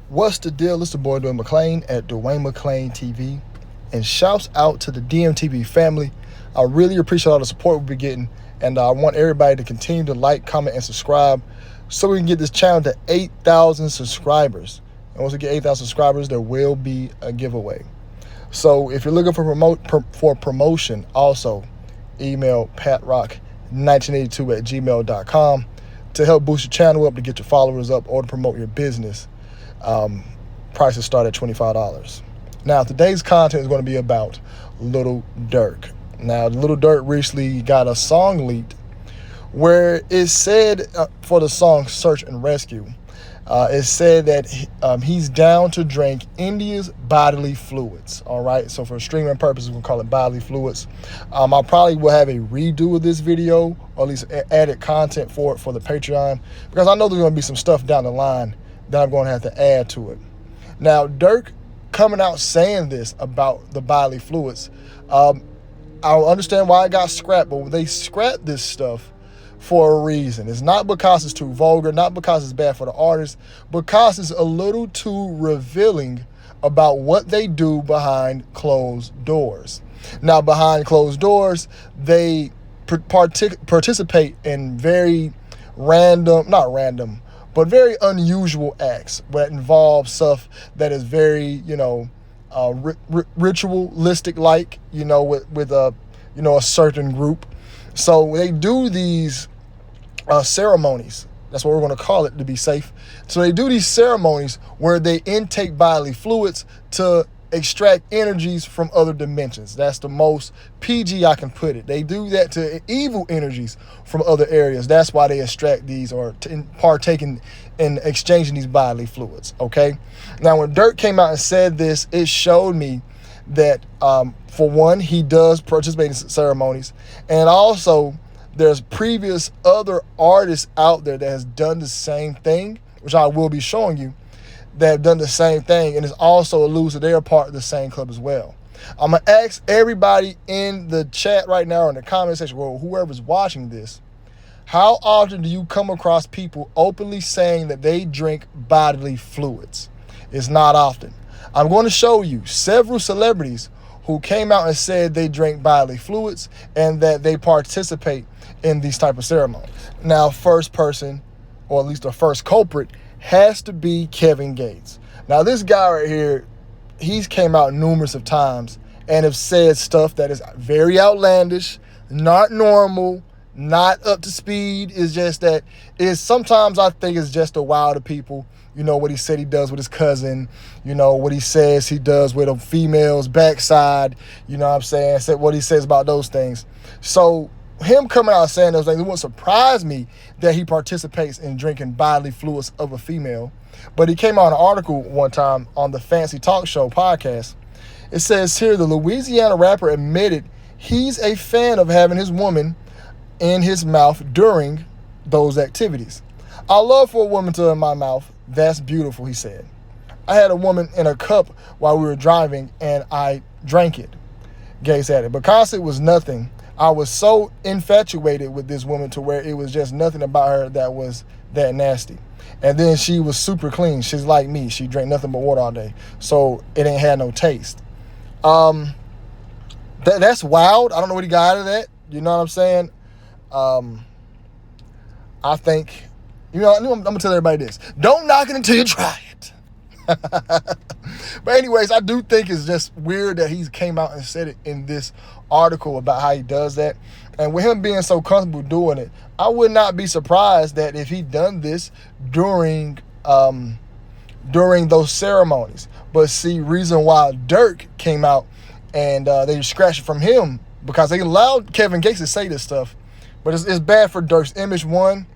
What's the deal? It's the boy Dwayne McClain at Dwayne McClain TV. And shouts out to the DMTV family. I really appreciate all the support we've been getting. And I want everybody to continue to like, comment, and subscribe so we can get this channel to 8,000 subscribers. And once we get 8,000 subscribers, there will be a giveaway. So if you're looking for promotion, also email patrock1982@gmail.com to help boost your channel up, to get your followers up, or to promote your business. Prices start at $25. Now, today's content is going to be about Little Durk. Now, Little Durk recently got a song leaked where it said for the song Search and Rescue, it said that he's down to drink India's bodily fluids. All right, so for streaming purposes, we'll call it bodily fluids. I probably will have a redo of this video, or at least added content for it for the Patreon, because I know there's going to be some stuff down the line that I'm going to have to add to it. Now, Durk coming out saying this about the bodily fluids, I understand why it got scrapped, but they scrapped this stuff for a reason. It's not because it's too vulgar, not because it's bad for the artist, because it's a little too revealing about what they do behind closed doors. Now, behind closed doors, they participate in very but very unusual acts that involve stuff that is very, ritualistic, like, with a certain group. So they do these ceremonies. That's what we're going to call it to be safe. So they do these ceremonies where they intake bodily fluids to extract energies from other dimensions. That's the most PG I can put it. They do that to evil energies from other areas. That's why they extract these, or partake in exchanging these bodily fluids. Okay. Now, when Durk came out and said this, it showed me that for one, he does participate in ceremonies, and also there's previous other artists out there that has done the same thing, which I will be showing you, that have done the same thing, and it's also alludes to they're part of the same club as well. I'm going to ask everybody in the chat right now, or in the comment section, or whoever's watching this, how often do you come across people openly saying that they drink bodily fluids? It's not often. I'm going to show you several celebrities who came out and said they drink bodily fluids and that they participate in these type of ceremonies. Now, first person, or at least the first culprit, has to be Kevin Gates. Now, this guy right here, he's came out numerous of times and have said stuff that is very outlandish, not normal, not up to speed. It's just that sometimes I think it's just a wow to people. What he said he does with his cousin, what he says he does with a female's backside, what he says about those things. So him coming out saying those things, it wouldn't surprise me that he participates in drinking bodily fluids of a female. But he came out in an article one time on the Fancy Talk Show podcast. It says here, the Louisiana rapper admitted he's a fan of having his woman in his mouth during those activities. I love for a woman to in my mouth. That's beautiful, he said. I had a woman in a cup while we were driving, and I drank it. Gates added, because it was nothing, I was so infatuated with this woman to where it was just nothing about her that was that nasty. And then she was super clean. She's like me. She drank nothing but water all day. So it ain't had no taste. That's wild. I don't know what he got out of that. You know what I'm saying? I think, I'm going to tell everybody this. Don't knock it until you try it. But anyways, I do think it's just weird that he came out and said it in this article about how he does that. And with him being so comfortable doing it, I would not be surprised that if he done this during those ceremonies. But see, reason why Durk came out and they scratched it from him, because they allowed Kevin Gates to say this stuff. But it's bad for Durk's image, one,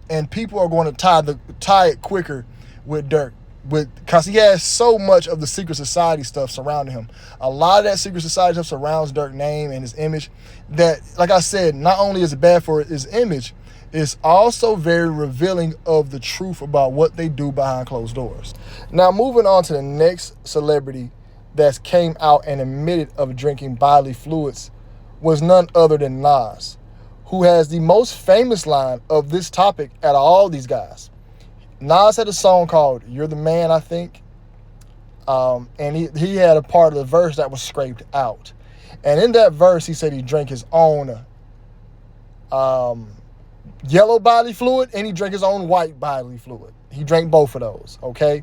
and people are going to tie it quicker with Durk, because he has so much of the secret society stuff surrounding him. A lot of that secret society stuff surrounds Durk's name and his image, that, like I said, not only is it bad for his image, it's also very revealing of the truth about what they do behind closed doors. Now, moving on to the next celebrity that came out and admitted of drinking bodily fluids was none other than Nas, who has the most famous line of this topic out of all these guys. Nas had a song called "You're the Man," I think, and he had a part of the verse that was scraped out, and in that verse he said he drank his own yellow bodily fluid and he drank his own white bodily fluid. He drank both of those, okay?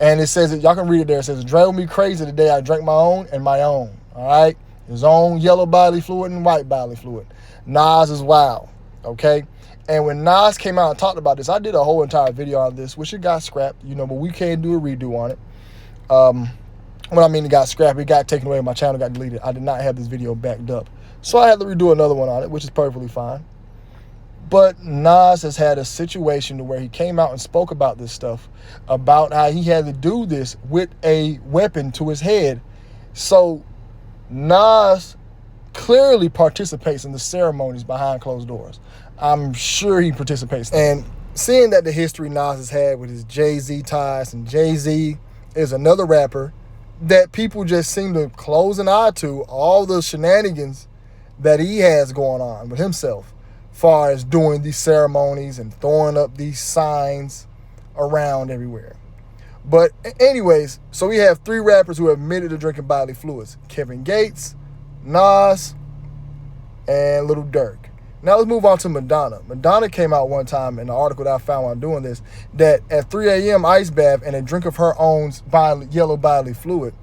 And it says, y'all can read it there. It says, it drove me crazy the day I drank my own and my own, all right? His own yellow bodily fluid and white bodily fluid. Nas is wild, okay? And when Nas came out and talked about this, I did a whole entire video on this, which it got scrapped, but we can't do a redo on it. When I mean it got scrapped, it got taken away, my channel got deleted. I did not have this video backed up. So I had to redo another one on it, which is perfectly fine. But Nas has had a situation where he came out and spoke about this stuff, about how he had to do this with a weapon to his head. So Nas clearly participates in the ceremonies behind closed doors. I'm sure he participates. And seeing that the history Nas has had with his Jay-Z ties, and Jay-Z is another rapper that people just seem to close an eye to, all the shenanigans that he has going on with himself, far as doing these ceremonies and throwing up these signs around everywhere. But anyways, so we have 3 rappers who have admitted to drinking bodily fluids: Kevin Gates, Nas, and Little Durk. Now let's move on to Madonna. Madonna came out one time in an article that I found while doing this, that at 3 a.m. ice bath and a drink of her own yellow bodily fluid,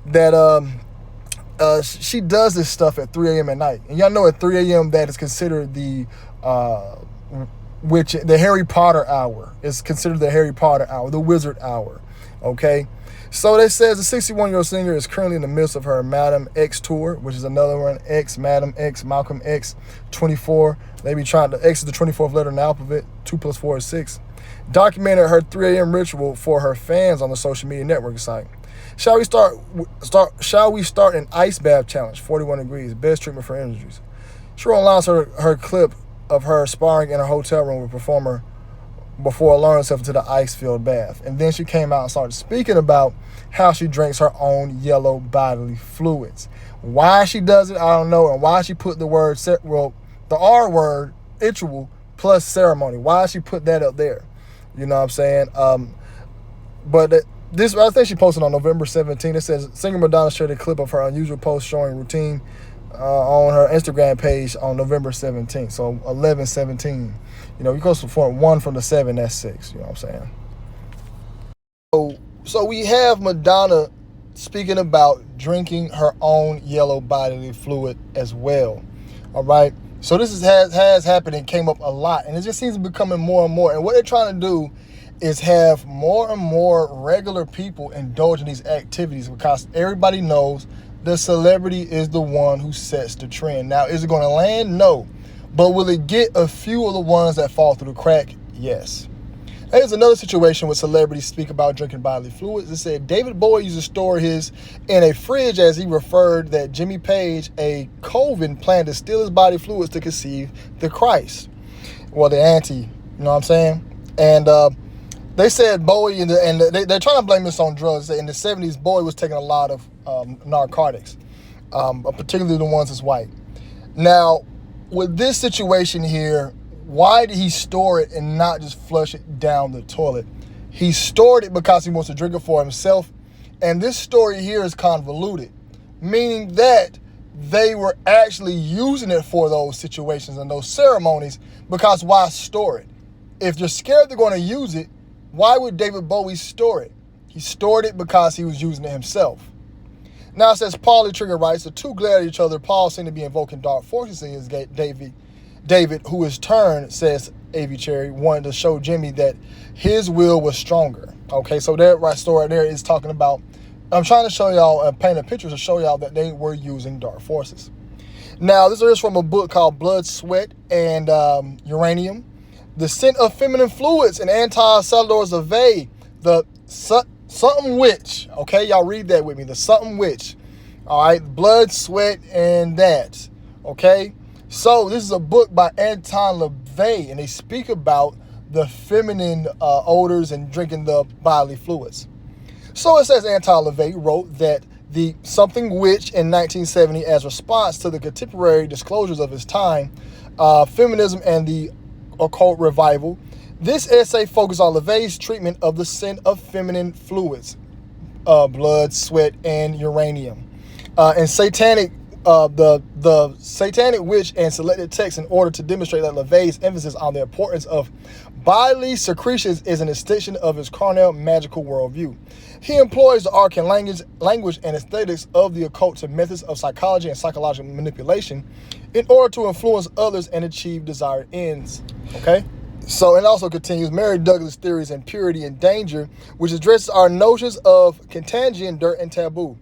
that she does this stuff at 3 a.m. at night. And y'all know at 3 a.m. that is considered the Harry Potter hour. It's considered the Harry Potter hour, the wizard hour, okay? So it says the 61-year-old singer is currently in the midst of her Madam X tour, which is another one, X, Madam X, Malcolm X, 24. They be trying to, X is the 24th letter in the alphabet, 2 + 4 is 6. Documented her 3 a.m. ritual for her fans on the social media networking site. Shall we start an ice bath challenge, 41 degrees, best treatment for injuries. She announced her clip of her sparring in a hotel room with a performer before lowering herself into the ice-filled bath. And then she came out and started speaking about how she drinks her own yellow bodily fluids. Why she does it, I don't know, and why she put the R word, ritual, plus ceremony. Why she put that up there? You know what I'm saying? This, I think she posted on November 17th. It says, singer Madonna shared a clip of her unusual post showing routine on her Instagram page on November 17th. So 11/17. You go from 1 from the 7, that's 6. You know what I'm saying? So we have Madonna speaking about drinking her own yellow bodily fluid as well. All right. So this has happened and came up a lot, and it just seems to be becoming more and more. And what they're trying to do is have more and more regular people indulge in these activities, because everybody knows the celebrity is the one who sets the trend. Now, is it going to land? No. But will it get a few of the ones that fall through the crack? Yes. There's another situation where celebrities speak about drinking bodily fluids. It said David Bowie used to store his in a fridge as he referred that Jimmy Page, a coven, planned to steal his body fluids to conceive the Christ. Well, the anti, you know what I'm saying? And they said Bowie, they're trying to blame this on drugs. In the 70s, Bowie was taking a lot of narcotics, particularly the ones that's white. Now, with this situation here, why did he store it and not just flush it down the toilet? He stored it because he wants to drink it for himself. And this story here is convoluted, meaning that they were actually using it for those situations and those ceremonies, because why store it? If you're scared they're going to use it, why would David Bowie store it? He stored it because he was using it himself. Now it says Paulie Trigger writes, the two glare at each other. Paul seemed to be invoking dark forces in his David, who in turn, says A.V. Cherry, wanted to show Jimmy that his will was stronger. Okay, so that right story there is talking about, I'm trying to show y'all, paint a picture to show y'all that they were using dark forces. Now, this is from a book called Blood, Sweat, and Uranium. The Scent of Feminine Fluids and Anti-Cellulose of the something witch. Okay, y'all read that with me. The something witch. All right, Blood, Sweat, and that. Okay, so this is a book by Anton LaVey, and they speak about the feminine odors and drinking the bodily fluids. So it says Anton LaVey wrote that the something witch in 1970, as response to the contemporary disclosures of his time, feminism and the occult revival, This essay focused on LaVey's treatment of the scent of feminine fluids, blood, sweat, and uranium, and the satanic witch and selected text in order to demonstrate that LaVey's emphasis on the importance of bodily secretions is an extension of his carnal magical worldview. He employs the arcane language and aesthetics of the occult to methods of psychology and psychological manipulation in order to influence others and achieve desired ends. Okay? So, it also continues, Mary Douglas' theories in Purity and Danger, which addresses our notions of contagion, dirt, and taboo.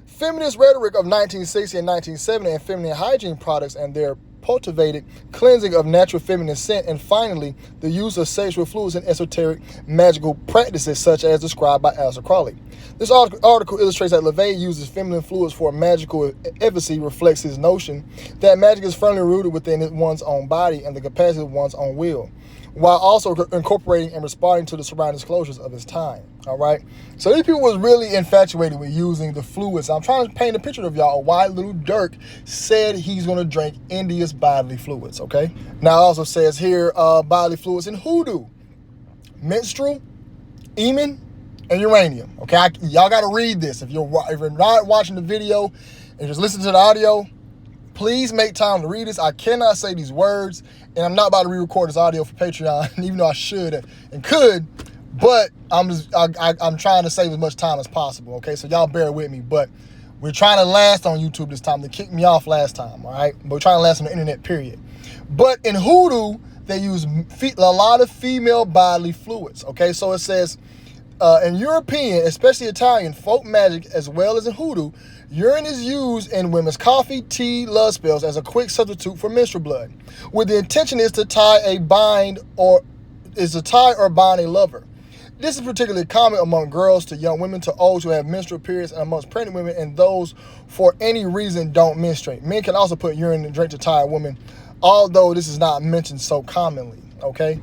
Feminist rhetoric of 1960 and 1970 and feminine hygiene products and their cultivated cleansing of natural feminine scent, and finally, the use of sexual fluids in esoteric magical practices such as described by Aleister Crowley. This article illustrates that LaVey uses feminine fluids for magical efficacy, reflects his notion that magic is firmly rooted within one's own body and the capacity of one's own will, while also incorporating and responding to the surrounding disclosures of his time. All right. So these people was really infatuated with using the fluids. I'm trying to paint a picture of y'all why little Durk said he's going to drink India's bodily fluids. Okay. Now it also says here bodily fluids in hoodoo, menstrual, emin, and uranium. Okay. Y'all got to read this. If you're not watching the video and just listen to the audio, please make time to read this. I cannot say these words, and I'm not about to re-record this audio for Patreon, even though I should and could, but I'm trying to save as much time as possible, okay? So y'all bear with me, but we're trying to last on YouTube this time. They kicked me off last time, all right? But we're trying to last on the internet, period. But in hoodoo, they use a lot of female bodily fluids, okay? So it says, in European, especially Italian, folk magic, as well as in hoodoo, urine is used in women's coffee, tea, love spells as a quick substitute for menstrual blood, with the intention is to tie or bind a lover. This is particularly common among girls to young women to olds who have menstrual periods, and amongst pregnant women and those for any reason don't menstruate. Men can also put urine in a drink to tie a woman, although this is not mentioned so commonly, okay?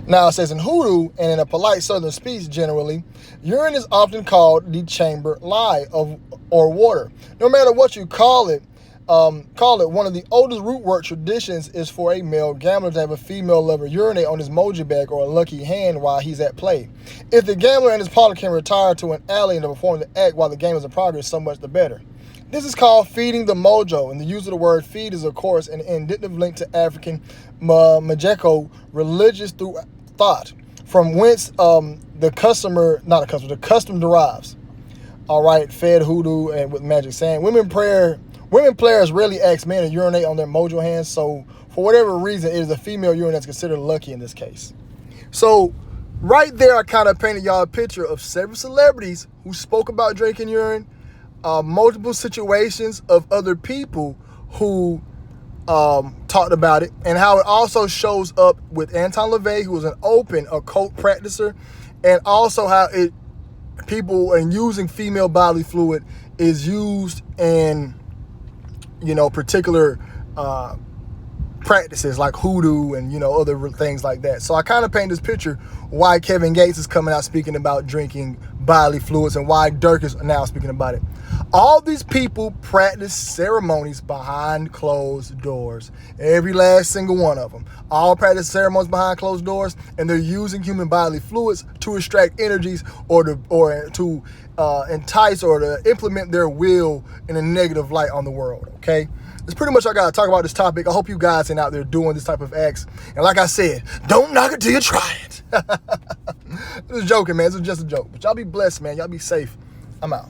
Now it says in hoodoo, and in a polite southern speech generally, urine is often called the chamber lie or water. No matter what you call it, one of the oldest root work traditions is for a male gambler to have a female lover urinate on his mojo bag or a lucky hand while he's at play. If the gambler and his partner can retire to an alley and perform the act while the game is in progress, so much the better. This is called feeding the mojo, and the use of the word feed is, of course, an indicative link to African magical religious thought, from whence the custom derives. All right, fed hoodoo and with magic saying. Women players rarely ask men to urinate on their mojo hands, so for whatever reason, it is a female urine that's considered lucky in this case. So right there, I kind of painted y'all a picture of several celebrities who spoke about drinking urine, multiple situations of other people who talked about it, and how it also shows up with Anton LaVey, who was an open occult practicer, and also how people and using female bodily fluid is used in, particular practices like hoodoo and, other things like that. So I kind of paint this picture why Kevin Gates is coming out speaking about drinking bodily fluids and why Durk is now speaking about it. All these people practice ceremonies behind closed doors. Every last single one of them. All practice ceremonies behind closed doors, and they're using human bodily fluids to extract energies or to entice or to implement their will in a negative light on the world, okay? That's pretty much all I got to talk about this topic. I hope you guys ain't out there doing this type of acts. And like I said, don't knock it till you try it. This is joking, man. This is just a joke. But y'all be blessed, man. Y'all be safe. I'm out.